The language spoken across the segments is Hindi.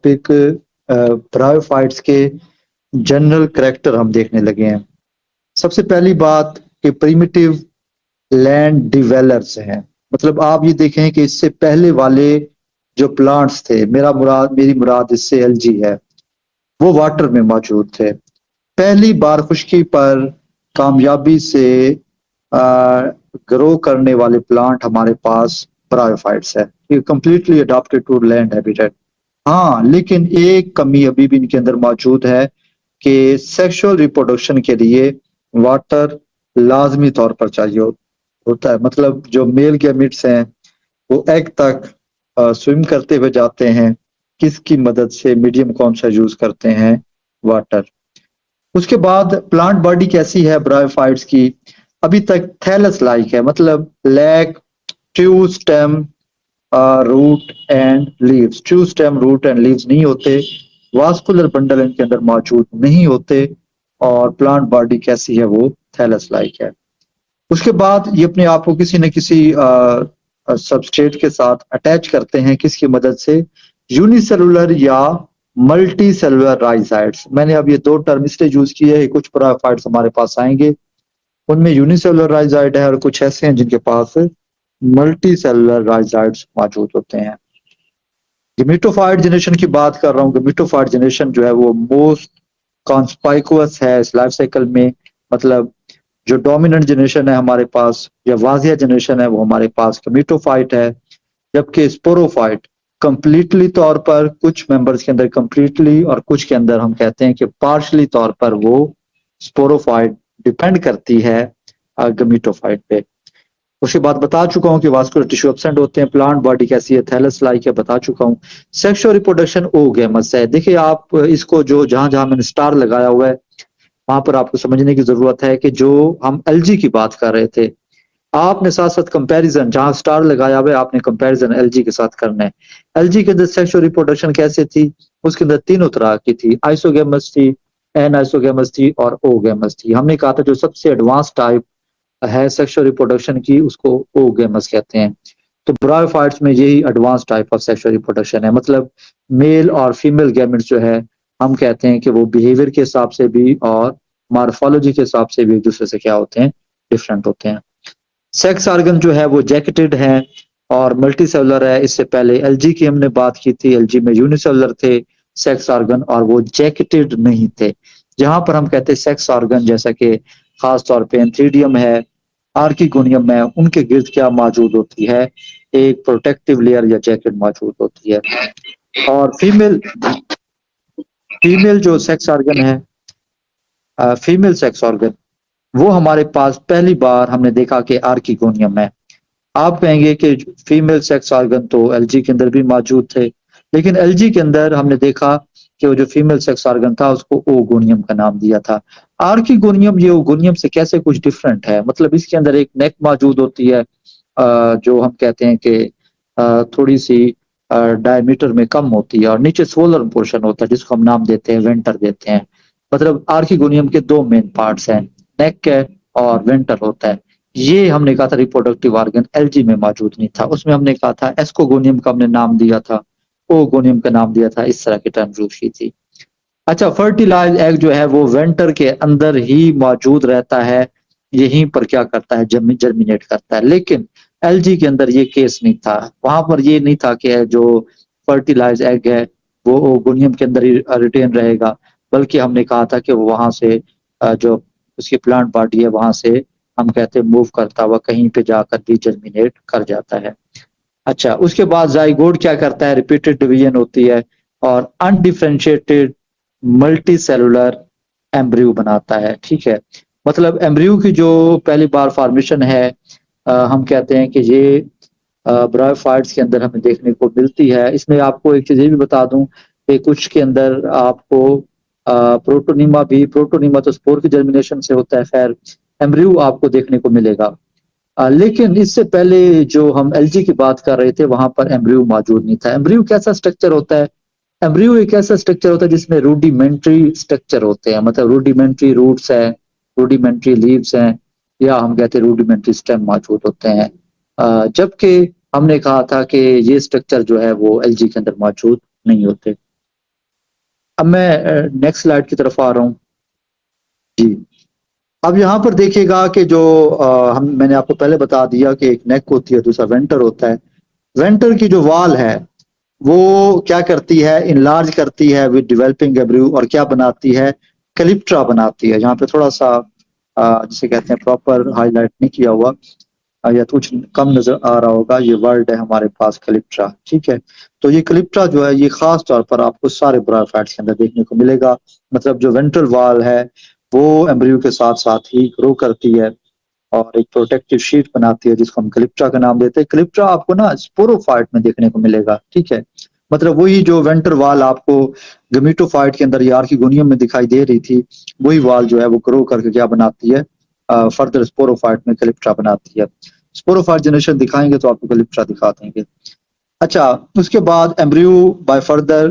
टॉपिक ब्रायोफाइट्स के जनरल करैक्टर हम देखने लगे हैं। सबसे पहली बात कि प्रिमिटिव लैंड डिवेलर्स हैं, मतलब आप ये देखें कि इससे पहले वाले जो प्लांट्स थे, मेरी मुराद इससे एलजी है, वो वाटर में मौजूद थे। पहली बार खुश्की पर कामयाबी से ग्रो करने वाले प्लांट हमारे पास ब्रायोफाइट्स है। ये completely adopted to land habitat. हाँ, लेकिन एक कमी अभी भी इनके अंदर मौजूद है कि सेक्सुअल रिप्रोडक्शन के लिए वाटर लाजमी तौर पर चाहिए होता है। मतलब जो मेल गैमिट्स हैं वो एग तक स्विम करते हुए जाते हैं, किसकी मदद से? मीडियम कौन सा यूज करते हैं? वाटर। उसके बाद प्लांट बॉडी कैसी है ब्रायोफाइट्स की? अभी तक थैलस लाइक है, मतलब lack true stem root and leaves. True stem root and leaves नहीं होते, वास्कुलर बंडल इनके अंदर मौजूद नहीं होते, और प्लांट बॉडी कैसी है? वो थैलस लाइक है। उसके बाद ये अपने आप को किसी न किसी सबस्ट्रेट के साथ अटैच करते हैं, किसकी मदद से? यूनिसेलुलर या मल्टी सेलुलर राइजाइड्स। मैंने अब ये दो टर्म इसलिए यूज किए हैं, कुछ ब्रायोफाइट्स हमारे पास आएंगे उनमें यूनिसेलुलर राइजाइड है और कुछ ऐसे हैं जिनके पास मल्टी सेलुलर राइजाइड्स मौजूद होते हैं। गेमेटोफाइट जनरेशन की बात कर रहा हूँ। गेमेटोफाइट जनरेशन जो है वो मोस्ट कॉन्स्पाइकुअस है इस लाइफ साइकिल में। मतलब जो डोमिनेंट जनरेशन है हमारे पास, या वाजिया जनरेशन है, वो हमारे पास गेमेटोफाइट है, जबकि स्पोरोफाइट कंप्लीटली तौर पर कुछ मेंबर्स के अंदर कंप्लीटली और कुछ के अंदर हम कहते हैं कि पार्शली तौर पर वो स्पोरोफाइट डिपेंड करती है गेमेटोफाइट पे। उसके बाद बता चुका हूँ कि वास्कुलर टिश्यू एब्सेंट होते हैं। प्लांट बॉडी कैसी है? थैलस लाइक है, बता चुका हूँ। सेक्सुअल रिप्रोडक्शन ओगेमस है। देखिए आप इसको जो जहां जहां मैंने स्टार लगाया हुआ है वहां पर आपको समझने की जरूरत है कि जो हम एलजी की बात कर रहे थे, आपने साथ साथ कंपैरिजन, जहां स्टार लगाया हुआ है आपने कंपैरिजन एलजी के साथ करना है। एलजी के अंदर सेक्सुअल रिप्रोडक्शन कैसे थी? उसके अंदर तीनों तरह की थी, आइसोगेमस थी, एन आइसोगेमस थी और ओगेमस थी। हमने कहा था जो सबसे एडवांस टाइप है सेक्सुअल रिप्रोडक्शन की उसको ओगेमस कहते हैं। तो ब्रायोफाइट्स में यही advance type of sexual reproduction है। मतलब मेल और फीमेल गैमेट्स जो है हम कहते हैं कि वो बिहेवियर के हिसाब से भी और मॉर्फोलॉजी के हिसाब से भी एक दूसरे से क्या होते हैं? डिफरेंट होते हैं। सेक्स ऑर्गन जो है वो जैकेटेड है और मल्टी सेलुलर है। इससे पहले एलजी की हमने बात की थी, एलजी में यूनिसेलुलर थे सेक्स ऑर्गन और वो जैकेटेड नहीं थे। जहां पर हम कहते हैं सेक्स ऑर्गन, जैसा कि खास तौर पे एंथ्रीडियम है, आर्किगोनियम है, उनके गिर्द क्या मौजूद होती है? एक प्रोटेक्टिव लेयर या जैकेट मौजूद होती है। और फीमेल फीमेल जो सेक्स ऑर्गन है, फीमेल सेक्स ऑर्गन, वो हमारे पास पहली बार हमने देखा कि आर्किगोनियम है। आप कहेंगे कि फीमेल सेक्स ऑर्गन तो एलजी के अंदर भी मौजूद थे, लेकिन एलजी के अंदर हमने देखा कि वो जो फीमेल सेक्स ऑर्गन था उसको ओगोनियम का नाम दिया था। आर्किगोनियम ये ओगोनियम से कैसे कुछ डिफरेंट है? मतलब इसके अंदर एक नेक मौजूद होती है जो हम कहते हैं कि थोड़ी सी डायमीटर में कम होती है, और नीचे सोलर पोर्शन होता है जिसको हम नाम देते हैं वेंटर देते हैं। मतलब आर्किगोनियम के दो मेन पार्ट्स हैं, नेक है और वेंटर होता है। ये हमने कहा था रिप्रोडक्टिव ऑर्गन एलजी में मौजूद नहीं था। उसमें हमने कहा था एस्कोगोनियम का हमने नाम दिया था, ओगोनियम का नाम दिया था, इस तरह की टर्म यूज की थी। अच्छा, फर्टिलाइज एग जो है वो वेंटर के अंदर ही मौजूद रहता है, यहीं पर क्या करता है? जर्मिनेट करता है। लेकिन एलजी के अंदर ये केस नहीं था। वहां पर ये नहीं था कि जो फर्टिलाइज एग है वो ओगोनियम के अंदर ही रिटेन रहेगा, बल्कि हमने कहा था कि वो वहां से जो उसकी प्लांट बॉडी है वहां से हम कहते हैं मूव करता हुआ कहीं पे जाकर भी जर्मिनेट कर जाता है। अच्छा, उसके बाद जाइगोट क्या करता है? रिपीटेड डिवीजन होती है और अनडिफरेंशिएटेड मल्टी सेलुलर एम्ब्रियो बनाता है। ठीक है, मतलब एम्ब्रियो की जो पहली बार फॉर्मेशन है हम कहते हैं कि ये ब्रायोफाइट्स के अंदर हमें देखने को मिलती है। इसमें आपको एक चीज ये भी बता दूं कि कुछ के अंदर आपको प्रोटोनीमा तो स्पोर की जर्मिनेशन से होता है, खैर एम्ब्रियो आपको देखने को मिलेगा। लेकिन इससे पहले जो हम एलजी की बात कर रहे थे वहां पर एम्ब्रियो मौजूद नहीं था। एम्ब्रियो कैसा स्ट्रक्चर होता है? एम्ब्रियो एक ऐसा स्ट्रक्चर होता है जिसमें रूडिमेंट्री स्ट्रक्चर होते हैं, मतलब रूडिमेंट्री रूट्स है, रूडिमेंट्री लीव्स हैं, या हम कहते हैं रूडिमेंट्री स्टेम मौजूद होते हैं। जबकि हमने कहा था कि ये स्ट्रक्चर जो है वो एलजी के अंदर मौजूद नहीं होते। अब मैं नेक्स्ट स्लाइड की तरफ आ रहा हूँ जी। अब यहाँ पर देखिएगा कि जो मैंने आपको पहले बता दिया कि एक नेक होती है, दूसरा वेंटर होता है। वेंटर की जो वॉल है वो क्या करती है, इनलार्ज करती है विद डेवलपिंग एब्रू, और क्या बनाती है, कैलिप्ट्रा बनाती है। यहाँ पे थोड़ा सा जिसे कहते हैं प्रॉपर हाईलाइट नहीं किया हुआ या कुछ कम नजर आ रहा होगा, ये वर्ड है हमारे पास कैलिप्ट्रा, ठीक है। तो ये कैलिप्ट्रा जो है ये खास तौर पर आपको सारे ब्रायोफाइट्स के अंदर देखने को मिलेगा। मतलब जो वेंट्रल वॉल है वो एम्ब्रियो के साथ साथ ही ग्रो करती है और एक प्रोटेक्टिव शीट बनाती है जिसको हम क्लिप्ट्रा का नाम देते हैं। क्लिप्ट्रा आपको ना स्पोरोफाइट में देखने को मिलेगा, ठीक है। मतलब वही जो वेंटर वाल आपको गमीटोफाइट के अंदर या आर्किगोनियम में दिखाई दे रही थी, वही वाल जो है वो ग्रो करके क्या बनाती है, फर्दर स्पोरोफाइट में क्लिप्ट्रा बनाती है। स्पोरोफाइट जनरेशन दिखाएंगे तो आपको क्लिप्ट्रा दिखा देंगे। अच्छा, उसके बाद embryo by further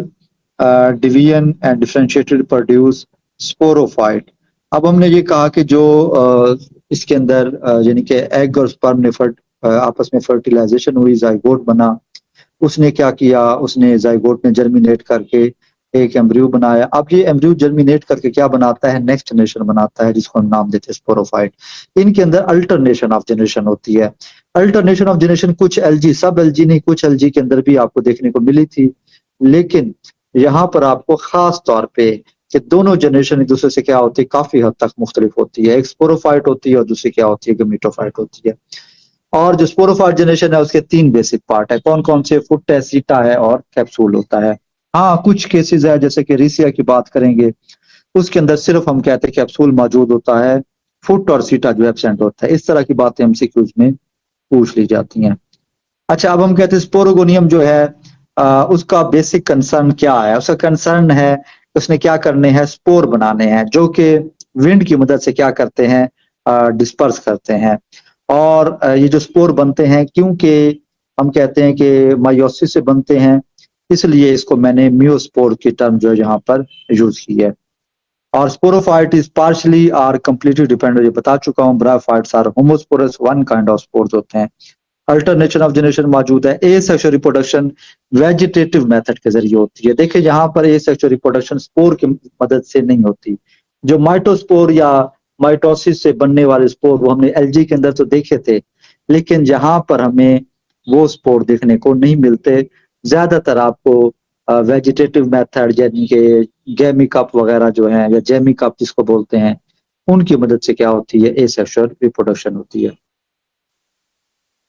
division and differentiated produce sporophyte. अब हमने ये कहा कि जो इसके अंदर यानी कि एग और स्पर्म ने आपस में फर्टिलाइजेशन हुई, जाइगोट बना। उसने क्या किया, उसने जाइगोट ने जर्मिनेट करके एक एम्ब्रियो बनाया। अब ये एम्ब्रियो जर्मिनेट करके क्या बनाता है, नेक्स्ट जनरेशन बनाता है जिसको हम नाम देते हैं स्पोरोफाइट। इनके अंदर अल्टरनेशन ऑफ जनरेशन होती है। अल्टरनेशन ऑफ जनरेशन कुछ एलजी, सब एलजी नहीं, कुछ एलजी के अंदर भी आपको देखने को मिली थी, लेकिन यहाँ पर आपको खास तौर पे कि दोनों जनरेशन एक दूसरे से क्या होती है, काफी हद तक मुख्तलिफ होती है। एक स्पोरोफाइट होती है और दूसरी क्या होती है, गमीटोफाइट होती है। और जो स्पोरोफाइट जनरेशन है उसके 3 बेसिक पार्ट है। कौन कौन से, फुट है, सीटा है और कैप्सूल होता है। हाँ, कुछ केसेस है जैसे कि रिसिया की बात करेंगे, उसके अंदर सिर्फ हम कहते हैं कैप्सूल मौजूद होता है, फुट और सीटा जो एब्सेंट होता है। इस तरह की बातें एमसीक्यूज में पूछ ली जाती हैं। अच्छा, अब हम कहते हैं स्पोरोगोनियम जो है उसका बेसिक कंसर्न क्या है। उसका कंसर्न है उसने क्या करने हैं, स्पोर बनाने हैं जो कि विंड की मदद से क्या करते हैं, डिस्पर्स करते हैं। और ये जो स्पोर बनते हैं, क्योंकि हम कहते हैं कि मायोसिस से बनते हैं, इसलिए इसको मैंने मियोस्पोर की टर्म जो है यहाँ पर यूज की है। और sporophyte is partially or completely dependent, ये बता चुका हूँ। Bryophytes are homosporous, one kind of spores होते हैं। अल्टरनेशन ऑफ जनरेशन मौजूद है। Asexual reproduction vegetative method के जरिए होती है। देखिए यहाँ पर ए सेक्सुअल रिप्रोडक्शन स्पोर की मदद से नहीं होती। जो माइटोस्पोर या माइटोसिस से बनने वाले स्पोर वो हमने एलजी के अंदर तो देखे थे, लेकिन यहाँ पर हमें वो स्पोर देखने को नहीं मिलते। ज्यादातर आपको वेजिटेटिव मेथड यानी कि गैमी कप वगैरह जो है, या जेमी कप जिसको बोलते हैं, उनकी मदद से क्या होती है, ए सेक्सुअल रिप्रोडक्शन होती है।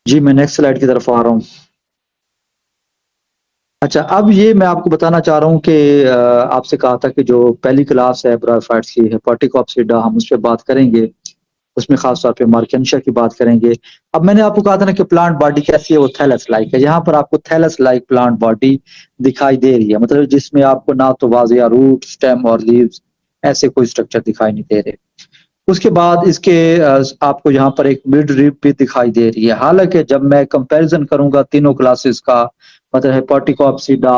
जी, मैं नेक्स्ट स्लाइड की तरफ आ रहा हूँ। अच्छा, अब ये मैं आपको बताना चाह रहा हूँ कि आपसे कहा था कि जो पहली क्लास है ब्रायोफाइट्स की, हेपाटिकोप्सिडा, हम उस पर बात करेंगे। उसमें खास तौर पे मार्केंशिया की बात करेंगे। अब मैंने आपको कहा था ना कि प्लांट बॉडी कैसी है, वो थैलस लाइक है। यहाँ पर आपको थैलस लाइक प्लांट बॉडी दिखाई दे रही है, मतलब जिसमें आपको ना तो वाजिया रूट, स्टेम और लीव्स ऐसे कोई स्ट्रक्चर दिखाई नहीं दे रहे। उसके बाद इसके आपको यहाँ पर एक मिड रिब भी दिखाई दे रही है। हालांकि जब मैं कंपैरिजन करूंगा तीनों क्लासेस का, मतलब हेपाटिकोप्सिडा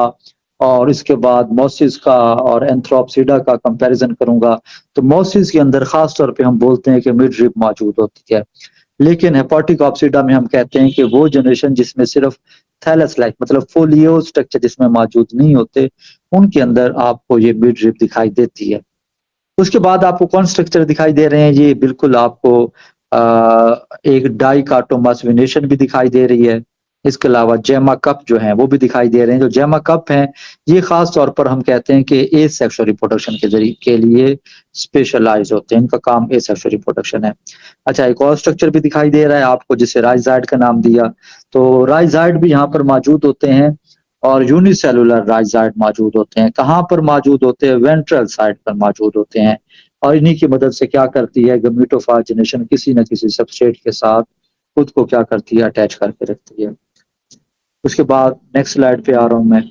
और इसके बाद मोसिस का और एंथ्रोप्सिडा का कंपैरिजन करूंगा, तो मोसिस के अंदर खास तौर पे हम बोलते हैं कि मिड रिब मौजूद होती है। लेकिन हेपाटिकोप्सिडा में हम कहते हैं कि वो जनरेशन जिसमें सिर्फ थैलस लाइक मतलब फोलियो स्ट्रक्चर जिसमें मौजूद नहीं होते, उनके अंदर आपको ये मिड रिब दिखाई देती है। उसके बाद आपको कौन स्ट्रक्चर दिखाई दे रहे हैं, ये बिल्कुल आपको एक डाइकाटोमस वेनेशन भी दिखाई दे रही है। इसके अलावा जेमा कप जो है वो भी दिखाई दे रहे हैं। जो जेमा कप हैं ये खास तौर पर हम कहते हैं कि ए सेक्सुअल रिप्रोडक्शन के जरिए के लिए स्पेशलाइज होते हैं, इनका काम ए सेक्सुअल रिप्रोडक्शन है। अच्छा, एक और स्ट्रक्चर भी दिखाई दे रहा है आपको जिसे राइजाइड का नाम दिया। तो राइजाइड भी यहाँ पर मौजूद होते हैं और यूनिसेलुलर राइजाइड मौजूद होते हैं। कहाँ पर मौजूद होते हैं, वेंट्रल साइड पर मौजूद होते हैं। और इन्हीं की मदद से क्या करती है, गमीटोफाइट जनरेशन किसी न किसी सबस्ट्रेट के साथ खुद को क्या करती है, अटैच करके रखती है। उसके बाद नेक्स्ट स्लाइड पे आ रहा हूं मैं।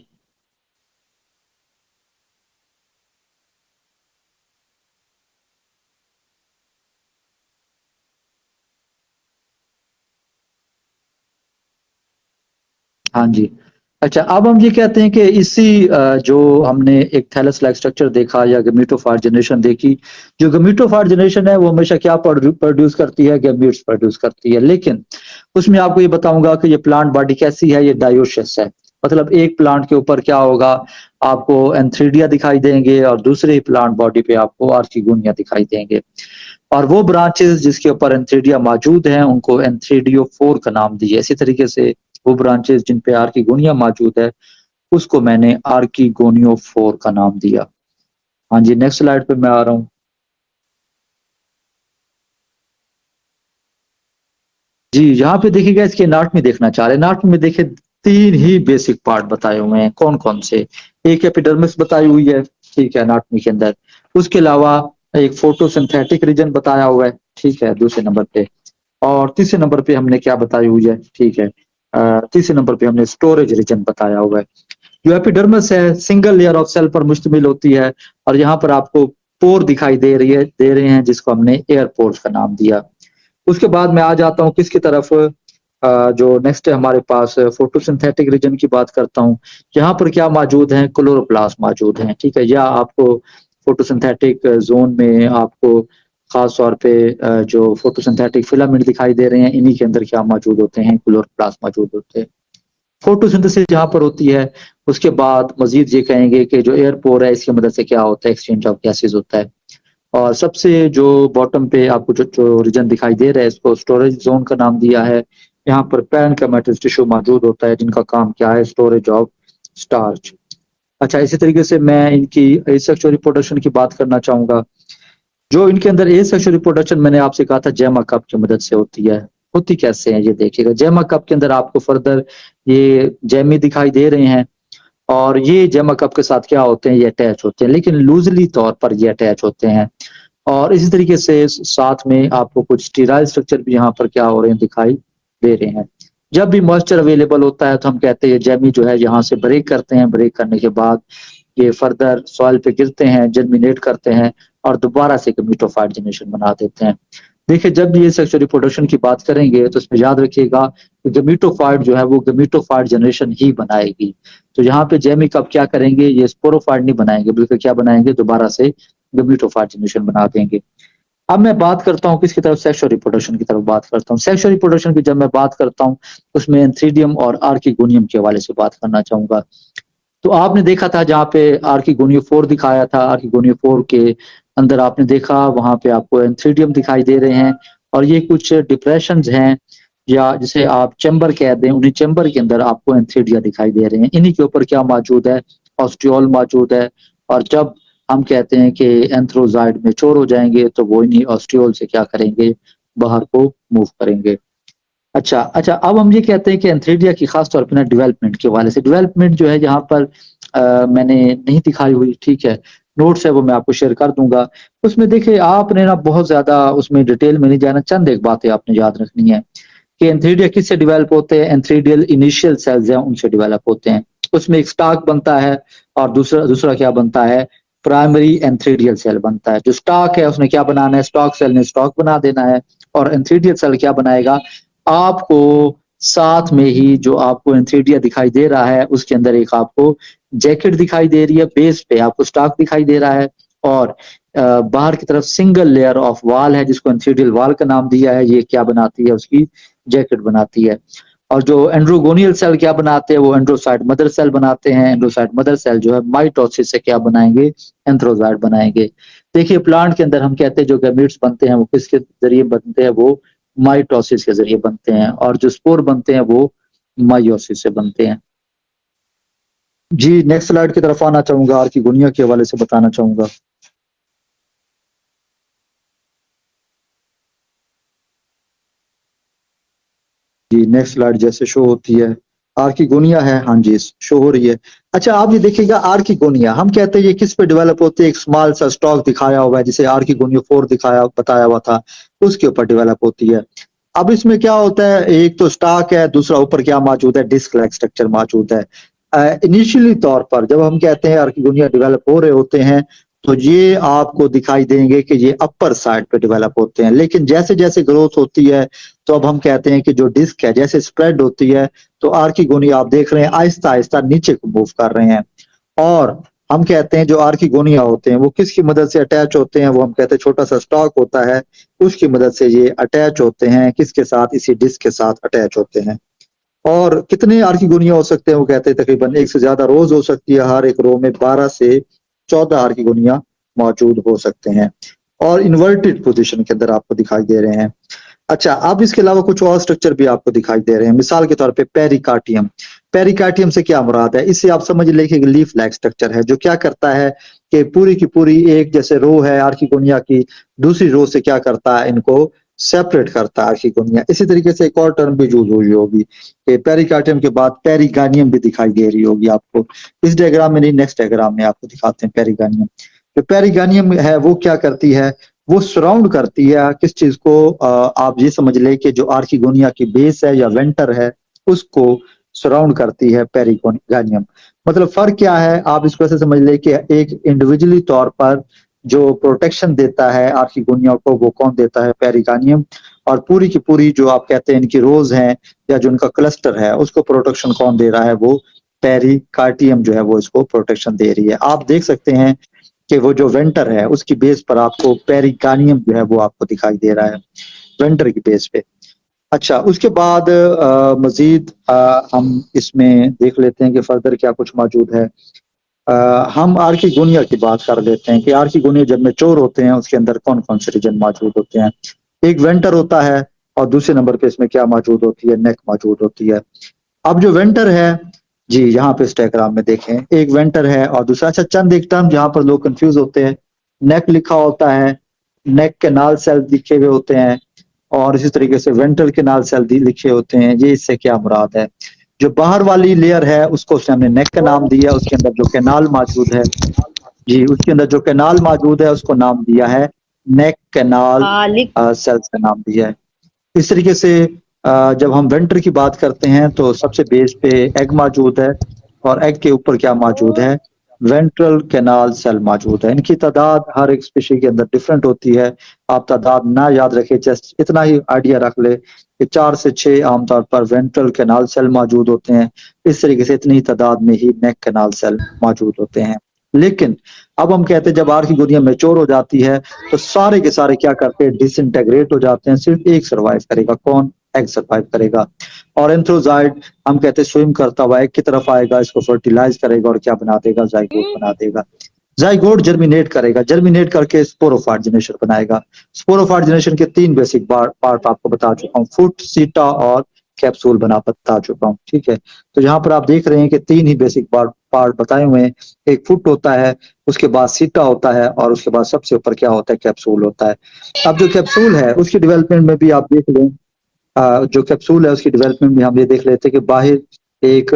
हाँ जी। अच्छा, अब हम ये कहते हैं कि इसी जो हमने एक थैलस लाइक स्ट्रक्चर देखा या गमीटोफाइट जनरेशन देखी, जो गमीटोफाइट जनरेशन है वो हमेशा क्या प्रोड्यूस करती है, गैमीट्स प्रोड्यूस करती है। लेकिन उसमें आपको ये बताऊंगा कि ये प्लांट बॉडी कैसी है, ये डायोशियस है। मतलब एक प्लांट के ऊपर क्या होगा, आपको एंथ्रीडिया दिखाई देंगे और दूसरे ही प्लांट बॉडी पे आपको आर्किगोनिया दिखाई देंगे। और वो ब्रांचेस जिसके ऊपर एंथ्रीडिया मौजूद हैं उनको एंथ्रीडियोफोर का नाम दिया। इसी तरीके से वो ब्रांचेस जिन पे आर्किगोनिया मौजूद है उसको मैंने आर्किगोनियोफोर का नाम दिया। हाँ जी, नेक्स्ट स्लाइड पे मैं आ रहा हूँ। जी, यहाँ पे देखिएगा, इसके एनाटॉमी देखना चाह रहे हैं। एनाटॉमी में देखिए 3 ही बेसिक पार्ट बताए हुए हैं। कौन-कौन से? एक एपिडर्मिस बताई हुई है, ठीक है, एनाटॉमी के अंदर। उसके अलावा एक फोटोसिंथेटिक रीजन बताया हुआ है, ठीक है, दूसरे नंबर पे। और तीसरे नंबर पे हमने क्या बताई हुई है, ठीक है, तीसरे नंबर पे हमने स्टोरेज रीजन बताया हुआ है। जो एपिडर्मिस है सिंगल लेयर ऑफ सेल पर मुश्तमिल होती है और यहाँ पर आपको पोर दिखाई दे रहे हैं जिसको हमने एयर पोर्स का नाम दिया। उसके बाद मैं आ जाता हूँ किसकी तरफ, जो नेक्स्ट है हमारे पास फोटोसिंथेटिक रीजन की बात करता हूँ। यहाँ पर क्या मौजूद है, क्लोरोप्लास्ट मौजूद है, ठीक है। या आपको फोटोसिंथेटिक जोन में आपको खास तौर पे जो फोटोसिंथेटिक फिलामेंट दिखाई दे रहे हैं इन्हीं के अंदर क्या मौजूद होते हैं, क्लोरोप्लास्ट मौजूद होते हैं। फोटोसिंथेसिस जहाँ पर होती है उसके बाद मजीद ये कहेंगे कि जो एयर पोर है इसकी मदद से क्या होता है, एक्सचेंज ऑफ गैसेज होता है। और सबसे जो बॉटम पे आपको जो रीजन दिखाई दे रहा है इसको स्टोरेज जोन का नाम दिया है। यहाँ पर पैरेन्काइमेटस टिश्यू मौजूद होता है जिनका काम क्या है, स्टोरेज ऑफ स्टार्च। अच्छा, इसी तरीके से मैं इनकी एसेक्सुअल रिप्रोडक्शन की बात करना चाहूंगा। जो इनके अंदर एसेक्सुअल रिप्रोडक्शन मैंने आपसे कहा था जैमा कप की मदद से होती है। होती कैसे है ये देखिएगा, जैमा कप के अंदर आपको फर्दर ये जैमी दिखाई दे रहे हैं और ये जैमा कप के साथ क्या होते हैं, ये अटैच होते हैं, लेकिन लूजली तौर पर ये अटैच होते हैं। और इसी तरीके से साथ में आपको कुछ स्टीराइल स्ट्रक्चर भी यहाँ पर क्या हो रहे हैं, दिखाई दे रहे हैं। जब भी मॉइस्चर अवेलेबल होता है तो हम कहते हैं जेमी जो है यहाँ से ब्रेक करते हैं, ब्रेक करने के बाद ये फर्दर सॉइल पे गिरते हैं, जर्मिनेट करते हैं और दोबारा से गमीटोफाइट जनरेशन बना देते हैं। देखिए, जब भी ये सेक्सुअल रिप्रोडक्शन की बात करेंगे तो इसमें याद रखिएगा कि गमीटोफाइट जो है वो गमीटोफाइट जनरेशन ही बनाएगी। तो यहाँ पे जेमी कब क्या करेंगे, ये स्पोरोफाइट नहीं बनाएंगे बल्कि क्या बनाएंगे, दोबारा से गमीटोफाइट जनरेशन बना देंगे। अब मैं बात करता हूँ किसकी तरफ, सेक्सुअल रिप्रोडक्शन की तरफ बात करता हूँ। सेक्सुअल रिप्रोडक्शन की जब मैं बात करता हूँ उसमें एंथ्रीडियम और आर्किगोनियम के हवाले से बात करना चाहूंगा। तो आपने देखा था जहाँ पे आर्किगोनियो 4 दिखाया था, आर्किगोनियो 4 के अंदर आपने देखा वहां पे आपको एंथ्रीडियम दिखाई दे रहे हैं और ये कुछ डिप्रेशंस हैं या जिसे आप चैम्बर कह दें, उन्हीं चैम्बर के अंदर आपको एंथ्रीडिया दिखाई दे रहे हैं। इन्हीं के ऊपर क्या मौजूद है, ऑस्टियोल मौजूद है। और जब हम कहते हैं कि एंथ्रोजाइड मैच्योर हो जाएंगे तो वो इन्हीं ऑस्टियोल से क्या करेंगे, बाहर को मूव करेंगे। अच्छा अच्छा, अब हम ये कहते हैं कि एंथ्रीडिया की खास तौर पर ना डेवलपमेंट के हवाले से, डेवलपमेंट जो है यहाँ पर मैंने नहीं दिखाई हुई, ठीक है, नोट्स है वो मैं आपको शेयर कर दूंगा। उसमें देखिए आपने ना बहुत ज्यादा उसमें डिटेल में नहीं जाना, चंद एक बातें आपने याद रखनी है कि एंथ्रीडिया किससे डेवलप होते हैं। एंथ्रीडियल इनिशियल सेल्स हैं उनसे डेवलप होते हैं। उसमें एक स्टाक बनता है और दूसरा दूसरा क्या बनता है, प्राइमरी एंथ्रीडियल सेल बनता है। जो स्टाक है उसने क्या बनाना है, स्टॉक सेल ने स्टॉक बना देना है और एंथ्रीडियल सेल क्या बनाएगा, आपको साथ में ही जो आपको एंथ्रीडिया दिखाई दे रहा है उसके अंदर एक आपको जैकेट दिखाई दे रही है, बेस पे आपको स्टॉक दिखाई दे रहा है और बाहर की तरफ सिंगल लेयर ऑफ वाल है जिसको एंथ्रीडियल वाल का नाम दिया है। ये क्या बनाती है, उसकी जैकेट बनाती है। और जो एंड्रोगोनियल सेल क्या बनाते हैं, वो एंड्रोसाइट मदर सेल बनाते हैं। एंड्रोसाइट मदर सेल जो है माइटोसिस से क्या बनाएंगे, एंथ्रोजाइट बनाएंगे। देखिए प्लांट के अंदर हम कहते हैं जो गैमीट्स बनते हैं वो किसके जरिए बनते हैं, वो माइटोसिस के जरिए बनते हैं और जो स्पोर बनते हैं वो माइयोसिस से बनते हैं। जी, नेक्स्ट स्लाइड की तरफ आना चाहूंगा, आर्किगोनिया के हवाले से बताना चाहूंगा। जी, नेक्स्ट स्लाइड जैसे शो होती है, आर्किगोनिया है, हाँ जी शो हो रही है। अच्छा, आप ये देखिएगा आर्किगोनिया हम कहते हैं ये किस पे डेवलप होती है, एक स्मॉल सा स्टॉक दिखाया हुआ है जिसे आर्किगोनिया 4 दिखाया बताया हुआ था, उसके ऊपर डेवलप होती है। अब इसमें क्या होता है, एक तो स्टॉक है, दूसरा ऊपर क्या मौजूद है, डिस्क लाइक स्ट्रक्चर मौजूद है। इनिशियली तौर पर जब हम कहते हैं आर्किगोनिया डेवलप हो रहे होते हैं तो ये आपको दिखाई देंगे कि ये अपर साइड पे डेवलप होते हैं, लेकिन जैसे जैसे ग्रोथ होती है तो अब हम कहते हैं कि जो डिस्क है जैसे स्प्रेड होती है तो आर्किगोनिया आप देख रहे हैं आहिस्ता आहिस्ता नीचे को मूव कर रहे हैं। और हम कहते हैं जो आर्किगोनिया होते हैं वो किसकी मदद से अटैच होते हैं, वो हम कहते हैं छोटा सा स्टॉक होता है उसकी मदद से ये अटैच होते हैं, किसके साथ, इसी डिस्क के साथ अटैच होते हैं। और कितने आर्किगोनिया हो सकते हैं, वो कहते हैं तकरीबन एक से ज्यादा रोज हो सकती है, हर एक रो में 12 से 14 आर्किगोनिया मौजूद हो सकते हैं और इन्वर्टेड पोजीशन के अंदर आपको दिखाई दे रहे हैं। अच्छा, अब इसके अलावा कुछ और स्ट्रक्चर भी आपको दिखाई दे रहे हैं, मिसाल के तौर पे पेरिकार्डियम। पेरिकार्डियम से क्या मुराद है, इससे आप समझ लें कि लीफ लाइक स्ट्रक्चर है, जो क्या करता है कि पूरी की पूरी एक जैसे रो है आर्किगोनिया की, दूसरी रो से क्या करता है, इनको सेपरेट करता है आर्किगोनिया। इसी तरीके से एक और टर्म भी यूज हुई होगी कि पेरिकार्डियम के बाद पेरिगानियम भी दिखाई दे रही होगी आपको। इस डायग्राम में नहीं, नेक्स्ट डायग्राम में आपको दिखाते हैं पेरिगानियम। जो पेरिगानियम है वो क्या करती है, वो सराउंड करती है किस चीज को, आप ये समझ ले कि जो आर्किगोनिया की बेस है या वेंटर है उसको सराउंड करती है पेरिगानियम। मतलब फर्क क्या है, आप इसको ऐसे समझ ले कि एक इंडिविजुअली तौर पर जो प्रोटेक्शन देता है आर्किगोनिया को वो कौन देता है, पेरिगानियम। और पूरी की पूरी जो आप कहते हैं इनकी रोज हैं या जो उनका क्लस्टर है उसको प्रोटेक्शन कौन दे रहा है, वो पेरिकार्डियम जो है वो इसको प्रोटेक्शन दे रही है। आप देख सकते हैं कि वो जो वेंटर है उसकी बेस पर आपको पेरिकार्डियम जो है वो आपको दिखाई दे रहा है, वेंटर की बेस पे। अच्छा, उसके बाद मजीद हम इसमें देख लेते हैं कि फर्दर क्या कुछ मौजूद है। हम आर्किगोनिया की बात कर लेते हैं कि आर्किगोनिया जब मैच्योर होते हैं उसके अंदर कौन कौन से रीजन मौजूद होते हैं। एक वेंटर होता है और दूसरे नंबर पे इसमें क्या मौजूद होती है, नेक मौजूद होती है। अब जो वेंटर है, जी यहाँ पे इस डायग्राम में देखें, एक वेंटर है और दूसरा, अच्छा चंद एक टर्म जहाँ पर लोग कंफ्यूज होते हैं, नेक लिखा होता है, नेक कैनाल सेल लिखे हुए होते हैं और इसी तरीके से वेंट्रल कैनाल सेल लिखे होते हैं। ये इससे क्या मुराद है, जो बाहर वाली लेयर है उसको हमने नेक का नाम दिया, उसके अंदर जो कैनाल मौजूद है, जी उसके अंदर जो कैनाल मौजूद है उसको नाम दिया है नेक कैनाल सेल्स का नाम दिया है। इस तरीके से जब हम वेंटर की बात करते हैं तो सबसे बेस पे एग मौजूद है और एग के ऊपर क्या मौजूद है, वेंट्रल कैनाल सेल मौजूद है। इनकी तादाद हर एक स्पीशी के अंदर डिफरेंट होती है, आप तादाद ना याद रखें, जस्ट इतना ही आइडिया रख ले कि 4 से 6 आमतौर पर वेंट्रल कैनाल सेल मौजूद होते हैं। इस तरीके से इतनी तादाद में ही नेक कैनाल सेल मौजूद होते हैं। लेकिन अब हम कहते हैं जब आर्किगोनिया मैच्योर हो जाती है तो सारे के सारे क्या करते हैं, डिसइंटेग्रेट हो जाते हैं, सिर्फ एक सर्वाइव करेगा, कौन, एग सर्वाइव करेगा। और एंथ्रोजाइड हम कहते हैं स्विम करता हुआ एग की तरफ आएगा, इसको फर्टिलाइज करेगा और क्या बना देगा, जाइगोट बना देगा। जाइगोट जर्मिनेट करेगा, जर्मिनेट करके स्पोरोफार्जिनेशन बनाएगा। स्पोरोफार्जिनेशन के 3 बेसिक पार्ट आपको बता चुका हूँ, फुट, सीटा और कैप्सूल बता चुका हूँ, ठीक है। तो यहाँ पर आप देख रहे हैं कि 3 ही बेसिक पार्ट बताए हुए हैं, एक फुट होता है, उसके बाद सीटा होता है और उसके बाद सबसे ऊपर क्या होता है, कैप्सूल होता है। अब जो कैप्सूल है उसकी डेवलपमेंट में भी आप देख लें, जो कैप्सूल है उसकी डेवलपमेंट में हम ये देख लेते हैं कि बाहर एक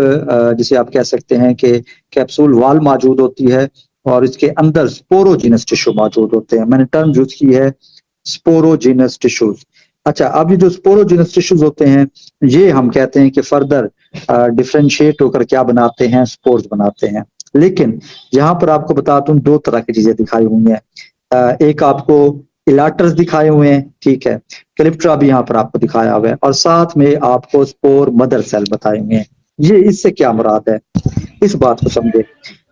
जिसे आप कह सकते हैं कि कैप्सूल वॉल मौजूद होती है और इसके अंदर स्पोरोजिनस टिश्यू मौजूद होते हैं। मैंने टर्म यूज की है स्पोरोजिनस टिश्यूज। अच्छा, अब ये जो स्पोरोजिनस टिश्यूज होते हैं ये हम कहते हैं कि फर्दर डिफ्रेंशिएट होकर क्या बनाते हैं, स्पोर्स बनाते हैं। लेकिन यहाँ पर आपको बता दूं 2 तरह की चीजें दिखाई हुई हैं, एक आपको इलाटर्स दिखाए हुए हैं, ठीक है, क्लिप्ट्रा भी यहाँ पर आपको दिखाया हुआ है और साथ में आपको स्पोर मदर सेल बताए हुए हैं। ये इससे क्या मुराद है, इस बात को समझे।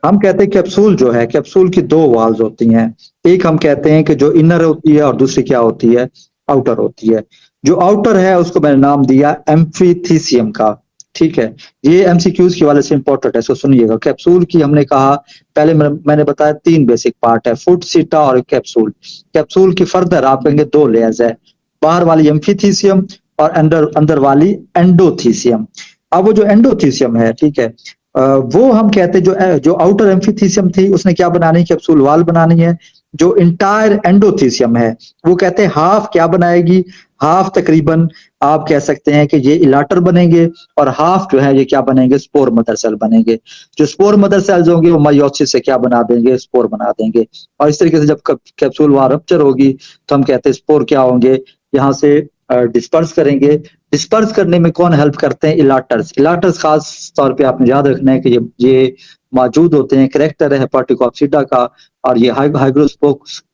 हम कहते हैं कैप्सूल जो है, कैप्सूल की 2 वॉल्स होती हैं, एक हम कहते हैं कि जो इनर होती है और दूसरी क्या होती है, आउटर होती है। जो आउटर है उसको मैंने नाम दिया एम्फीथीसियम का, ठीक है। ये एमसीक्यूज के वाले से इंपॉर्टेंट है, सो सुनिएगा। कैप्सूल की हमने कहा, पहले मैंने बताया 3 बेसिक पार्ट है, फुट, सीटा और कैप्सूल। कैप्सूल की फर्दर आप कहेंगे 2 लेयर्स है, बाहर वाली एम्फीथीसियम और अंदर अंदर वाली एंडोथीसियम। अब वो जो एंडोथीसियम है, ठीक है, वो हम कहते हैं जो आउटर एम्फीथीसियम थी उसने क्या बनानी, कैप्सूल वॉल बनानी है। जो इंटायर एंडोथीसियम है वो कहते हैं हाफ क्या बनाएगी, हाफ तकरीबन आप कह सकते हैं कि ये इलाटर बनेंगे और हाफ जो है ये क्या बनेंगे, स्पोर मदर सेल बनेंगे। जो स्पोर मदर सेल्स होंगे वो मायोसिस से क्या बना देंगे, स्पोर बना देंगे। और इस तरीके से जब कैप्सूल वॉल रप्चर होगी तो हम कहते हैं स्पोर क्या होंगे, यहाँ से डिस्पर्स करेंगे। डिस्पर्स करने में कौन हेल्प करते हैं, इलाटर्स। इलाटर्स खास तौर पे आपने याद रखना है कि ये मौजूद होते हैं, करेक्टर है हेपाटिक ऑक्सीडा का, और ये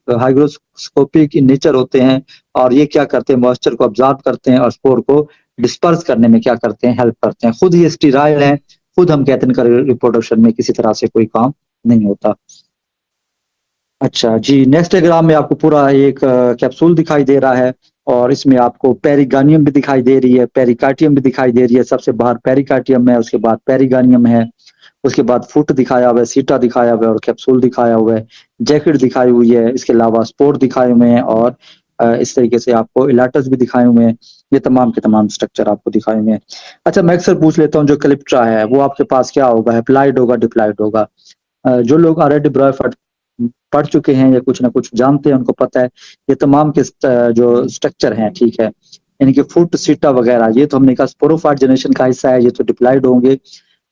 हाइग्रोस्कोपिक इन नेचर होते हैं और ये क्या करते हैं, मॉइस्चर को ऑब्जॉर्व करते हैं और स्पोर को डिस्पर्स करने में क्या करते हैं, हेल्प करते हैं। खुद ये स्टीराइल हैं, खुद हम कहते हैं इनका रिप्रोडक्शन में किसी तरह से कोई काम नहीं होता। अच्छा जी, नेक्स्ट डायग्राम में आपको पूरा एक कैप्सूल दिखाई दे रहा है। और इसमें आपको पेरिगानियम भी दिखाई दे रही है, पेरिकार्डियम भी दिखाई दे रही है। सबसे बाहर पेरिकार्डियम है, उसके बाद पेरिगानियम है, उसके बाद फुट दिखाया हुआ है, सीटा दिखाया हुआ है और कैप्सूल दिखाया हुआ है, जैकेट दिखाई हुई है। इसके अलावा स्पोर दिखाए हुए हैं और इस तरीके से आपको इलाटस भी दिखाए हुए हैं। ये तमाम के तमाम स्ट्रक्चर आपको दिखाए हुए हैं। अच्छा, मैं अक्सर पूछ लेता हूँ, जो कैलिप्ट्रा है वो आपके पास क्या होगा, हैप्लॉइड होगा, डिप्लॉइड होगा? जो लोग ऑलरेडी ब्रायोफाइट पढ़ चुके हैं या कुछ ना कुछ जानते हैं, उनको पता है ये तमाम के जो स्ट्रक्चर हैं, ठीक है, इनके फुट, सीटा वगैरह, ये तो हमने कहा स्पोरोफाइट जनरेशन का हिस्सा है, ये तो डिप्लॉइड होंगे।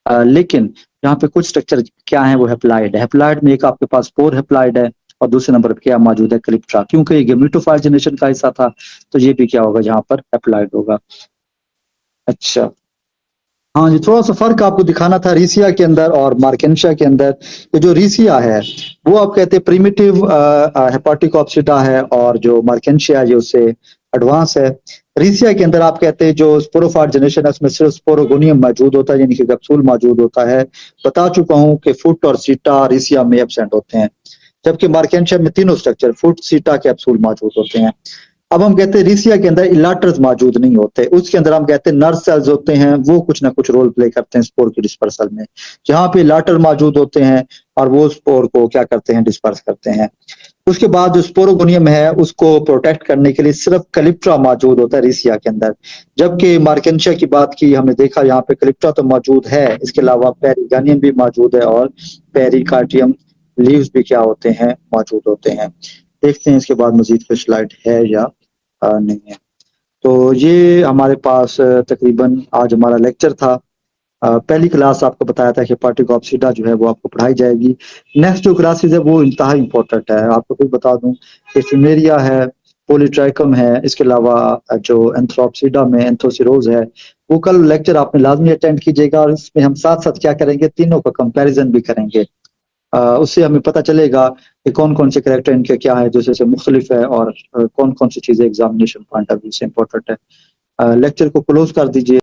लेकिन यहाँ पे कुछ स्ट्रक्चर क्या है, वो हैप्लॉइड है। हैप्लॉइड में एक आपके पास स्पोर हैप्लॉइड है और दूसरे नंबर पे क्या मौजूद है, कैलिप्ट्रा। क्योंकि ये गेमेटोफाइट जनरेशन का हिस्सा था, तो ये भी क्या होगा, जहाँ पर हैप्लॉइड होगा। अच्छा, हाँ जी, थोड़ा सा फर्क आपको दिखाना था रीसिया के अंदर और मार्केंशिया के अंदर। ये जो रीसिया है वो आप कहते हैं प्रिमिटिव हेपाटिक ऑप्सिटा है, और जो मार्केंशिया है उससे एडवांस है। रीसिया के अंदर आप कहते हैं जो स्पोरोफाइट जनरेशन है उसमें सिर्फ स्पोरोगोनियम मौजूद होता है, यानी कि कैप्सूल मौजूद होता है। बता चुका हूँ कि फुट और सीटा रीसिया में एब्सेंट होते हैं, जबकि मार्केंशिया में तीनों स्ट्रक्चर फुट, सीटा, कैप्सूल मौजूद होते हैं। अब हम कहते हैं रीसिया के अंदर इलाटर्स मौजूद नहीं होते, उसके अंदर हम कहते हैं नर्व सेल्स होते हैं, वो कुछ ना कुछ रोल प्ले करते हैं स्पोर की डिस्पर्सल में। जहाँ पे इलाटर मौजूद होते हैं और वो स्पोर को क्या करते हैं, डिस्पर्स करते हैं। उसके बाद जो स्पोरोगोनियम है उसको प्रोटेक्ट करने के लिए सिर्फ कैलिप्ट्रा मौजूद होता है रीसिया के अंदर, जबकि मार्केंशिया की बात की हमने देखा यहाँ पे कैलिप्ट्रा तो मौजूद है, इसके अलावा पेरिगानियम भी मौजूद है और पेरिकार्डियम लीव्स भी क्या होते हैं, मौजूद होते हैं। देखते हैं इसके बाद मजीद कुछ स्लाइड है या नहीं है। तो ये हमारे पास तकरीबन आज हमारा लेक्चर था। पहली क्लास आपको बताया था कि हेपाटिक ऑप्सिटा जो है वो आपको पढ़ाई जाएगी। नेक्स्ट जो क्लासेस है वो इंतहा इंपॉर्टेंट है। आपको फिर बता दूं कि फिमेरिया है, पॉलीट्राइकम है, इसके अलावा जो एंथ्रोप्सिडा में एंथोसिरोज है, वो कल लेक्चर आपने लाजमी अटेंड कीजिएगा। और इसमें हम साथ साथ क्या करेंगे, तीनों का कंपैरिजन भी करेंगे। उससे हमें पता चलेगा कि कौन कौन से करेक्टर इनके क्या है जो से मुख्तलिफ है, और कौन कौन सी चीजें एग्जामिनेशन पॉइंट ऑफ व्यू से इम्पोर्टेंट है। लेक्चर को क्लोज कर दीजिए।